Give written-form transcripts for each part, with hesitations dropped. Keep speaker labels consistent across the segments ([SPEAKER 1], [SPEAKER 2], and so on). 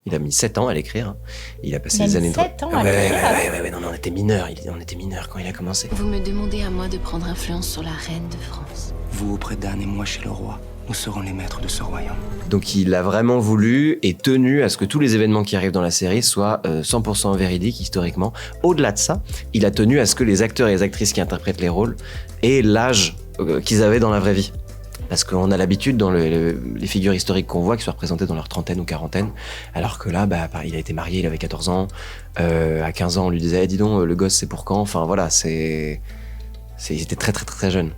[SPEAKER 1] Il a mis 7 ans à l'écrire. Il a passé
[SPEAKER 2] Il a
[SPEAKER 1] des
[SPEAKER 2] mis
[SPEAKER 1] années...
[SPEAKER 2] 7 ans à l'écrire.
[SPEAKER 1] Ouais, non, mais on était mineurs. On était mineurs quand il a commencé.
[SPEAKER 3] Vous me demandez à moi de prendre influence sur la reine de France.
[SPEAKER 4] Vous auprès d'Anne et moi chez le roi. Nous serons les maîtres de ce royaume.
[SPEAKER 1] Donc il a vraiment voulu et tenu à ce que tous les événements qui arrivent dans la série soient 100% véridiques historiquement. Au-delà de ça, il a tenu à ce que les acteurs et les actrices qui interprètent les rôles aient l'âge qu'ils avaient dans la vraie vie. Parce qu'on a l'habitude dans les figures historiques qu'on voit qui sont représentées dans leur trentaine ou quarantaine, alors que là, il a été marié, il avait 14 ans, à 15 ans on lui disait dis donc, le gosse c'est pour quand? Enfin voilà, il était très très très jeune.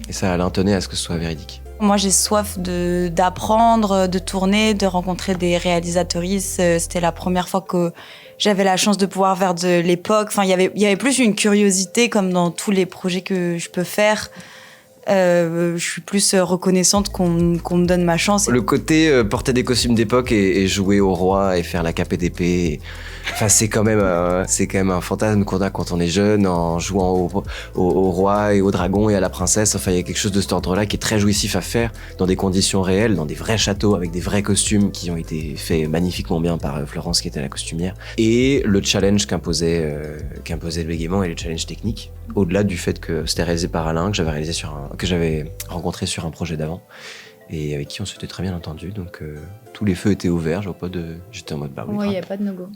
[SPEAKER 1] Et ça, Alain tenait à ce que ce soit véridique.
[SPEAKER 5] Moi, j'ai soif d'apprendre, de tourner, de rencontrer des réalisatrices. C'était la première fois que j'avais la chance de pouvoir faire de l'époque. Enfin, il y avait plus une curiosité, comme dans tous les projets que je peux faire. Je suis plus reconnaissante qu'on me donne ma chance.
[SPEAKER 1] Le côté porter des costumes d'époque et jouer au roi et faire la cape et d'épée, enfin, c'est quand même un fantasme qu'on a quand on est jeune en jouant au roi et au dragon et à la princesse. Enfin, il y a quelque chose de cet ordre-là qui est très jouissif à faire dans des conditions réelles, dans des vrais châteaux avec des vrais costumes qui ont été faits magnifiquement bien par Florence qui était la costumière. Et le challenge qu'imposait le bégaiement et le challenge technique, au-delà du fait que c'était réalisé par Alain, que j'avais rencontré sur un projet d'avant et avec qui on s'était très bien entendu. Donc tous les feux étaient ouverts, j'étais en mode oui.
[SPEAKER 2] Ouais, il n'y a pas de no-go.